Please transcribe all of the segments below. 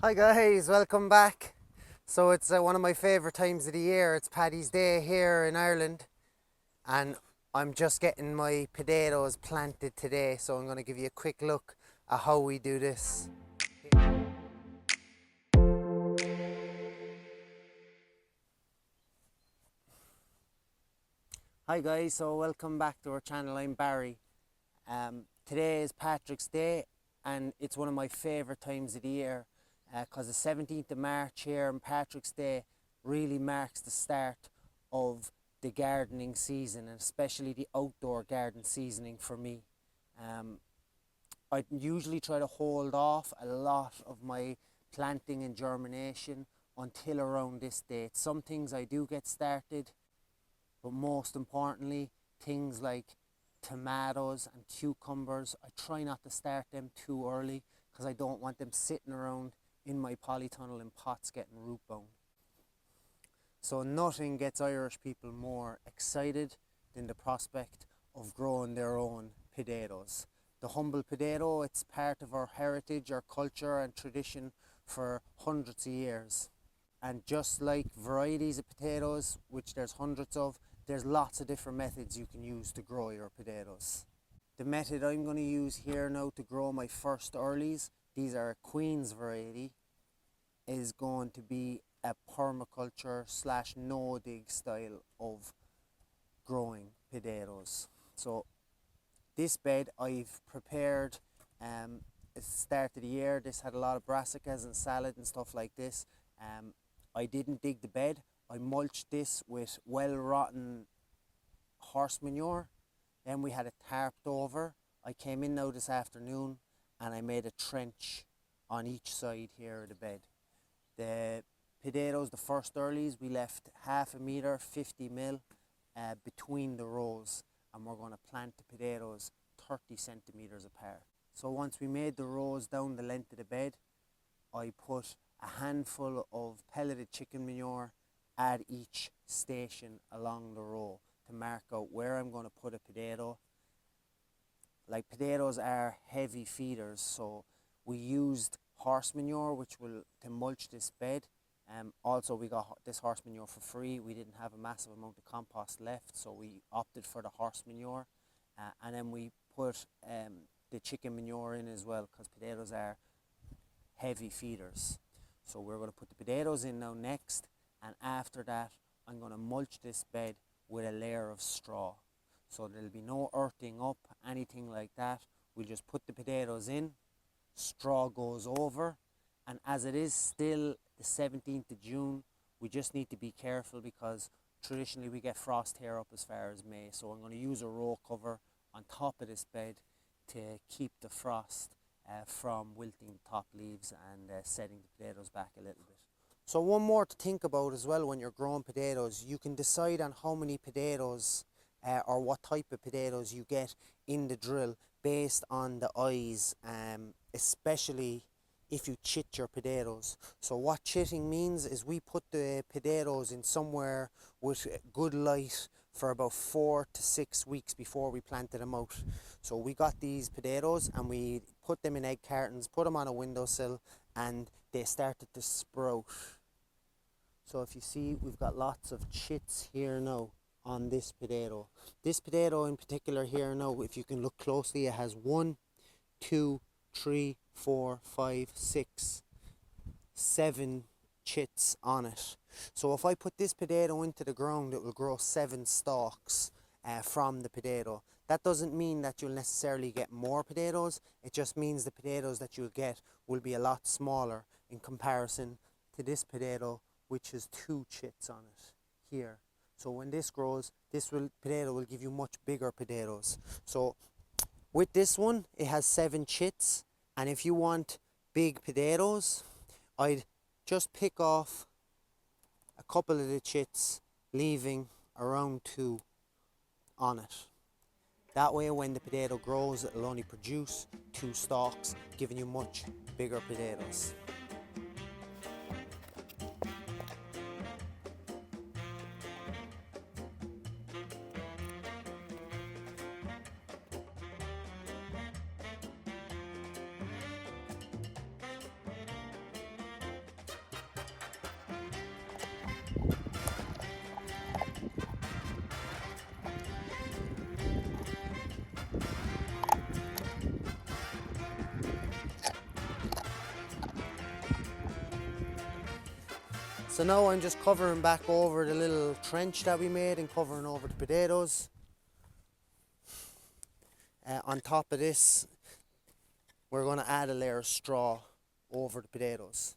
Hi guys, welcome back. So it's one of my favourite times of the year. It's Paddy's Day here in Ireland, and I'm just getting my potatoes planted today. So I'm going to give you a quick look at how we do this. Hi guys, so welcome back to our channel. I'm Barry. Today is Patrick's Day, and it's one of my favourite times of the year because the 17th of March here on Patrick's Day really marks the start of the gardening season, and especially the outdoor garden seasoning for me. I usually try to hold off a lot of my planting and germination until around this date. Some things I do get started, but most importantly, things like tomatoes and cucumbers, I try not to start them too early because I don't want them sitting around in my polytunnel in pots getting root bound. So nothing gets Irish people more excited than the prospect of growing their own potatoes. The humble potato, it's part of our heritage, our culture and tradition for hundreds of years. And just like varieties of potatoes, which there's hundreds of, there's lots of different methods you can use to grow your potatoes. The method I'm going to use here now to grow my first earlies, these are a Queen's variety, is going to be a permaculture / no dig style of growing potatoes. So this bed I've prepared at the start of the year. This had a lot of brassicas and salad and stuff like this. I didn't dig the bed. I mulched this with well rotten horse manure. Then we had it tarped over. I came in now this afternoon and I made a trench on each side here of the bed. The potatoes, the first earlies, we left half a metre, 50 mil between the rows, and we're going to plant the potatoes 30 centimetres apart. So once we made the rows down the length of the bed, I put a handful of pelleted chicken manure at each station along the row to mark out where I'm going to put a potato. Like, potatoes are heavy feeders, so we used horse manure to mulch this bed. Also, we got this horse manure for free. We didn't have a massive amount of compost left, so we opted for the horse manure. And then we put the chicken manure in as well, because potatoes are heavy feeders. So we're going to put the potatoes in now next, and after that I'm going to mulch this bed with a layer of straw. So there'll be no earthing up, anything like that. We'll just put the potatoes in, straw goes over, and as it is still the 17th of June, we just need to be careful because traditionally we get frost here up as far as May. So I'm going to use a row cover on top of this bed to keep the frost from wilting the top leaves and setting the potatoes back a little bit. So one more to think about as well when you're growing potatoes, you can decide on how many potatoes or what type of potatoes you get in the drill based on the eyes, especially if you chit your potatoes. So what chitting means is we put the potatoes in somewhere with good light for about 4 to 6 weeks before we planted them out. So we got these potatoes and we put them in egg cartons, put them on a windowsill, and they started to sprout. So if you see, we've got lots of chits here now on this potato. This potato in particular here now, if you can look closely, it has 1, 2, 3, 4, 5, 6, 7 chits on it. So if I put this potato into the ground, it will grow 7 stalks from the potato. That doesn't mean that you'll necessarily get more potatoes. It just means the potatoes that you'll get will be a lot smaller in comparison to this potato, which has 2 chits on it here. So when this grows, potato will give you much bigger potatoes. So with this one, it has 7 chits, and if you want big potatoes, I'd just pick off a couple of the chits, leaving around 2 on it. That way when the potato grows, it'll only produce 2 stalks, giving you much bigger potatoes. So now I'm just covering back over the little trench that we made and covering over the potatoes. On top of this, we're going to add a layer of straw over the potatoes.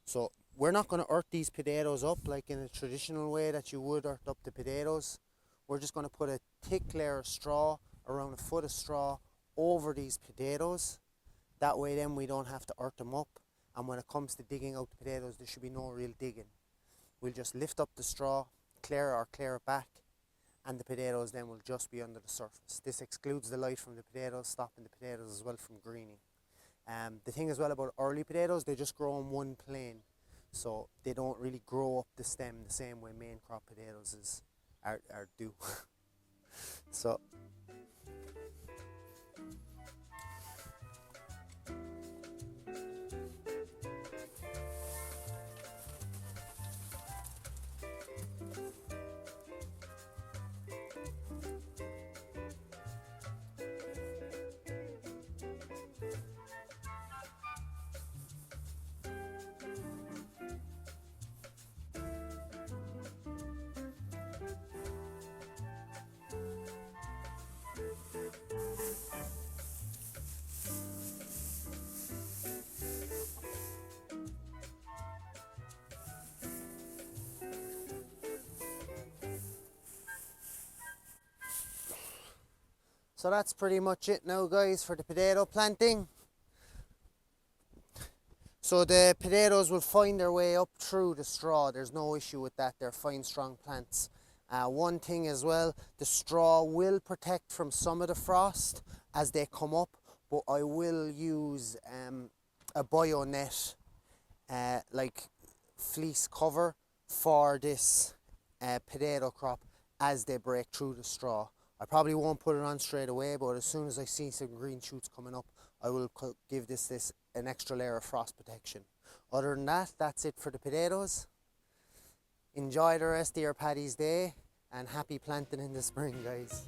So we're not going to earth these potatoes up like in a traditional way that you would earth up the potatoes. We're just going to put a thick layer of straw, around a foot of straw, over these potatoes. That way then we don't have to earth them up, and when it comes to digging out the potatoes there should be no real digging. We'll just lift up the straw, clear it back, and the potatoes then will just be under the surface. This excludes the light from the potatoes, stopping the potatoes as well from greening. The thing as well about early potatoes, they just grow in one plane, so they don't really grow up the stem the same way main crop potatoes do. So So that's pretty much it now, guys, for the potato planting. So the potatoes will find their way up through the straw. There's no issue with that. They're fine, strong plants. One thing as well, the straw will protect from some of the frost as they come up, but I will use a bio net, like fleece cover for this potato crop as they break through the straw. I probably won't put it on straight away, but as soon as I see some green shoots coming up, I will give this an extra layer of frost protection. Other than that, that's it for the potatoes. Enjoy the rest of your Paddy's Day, and happy planting in the spring, guys.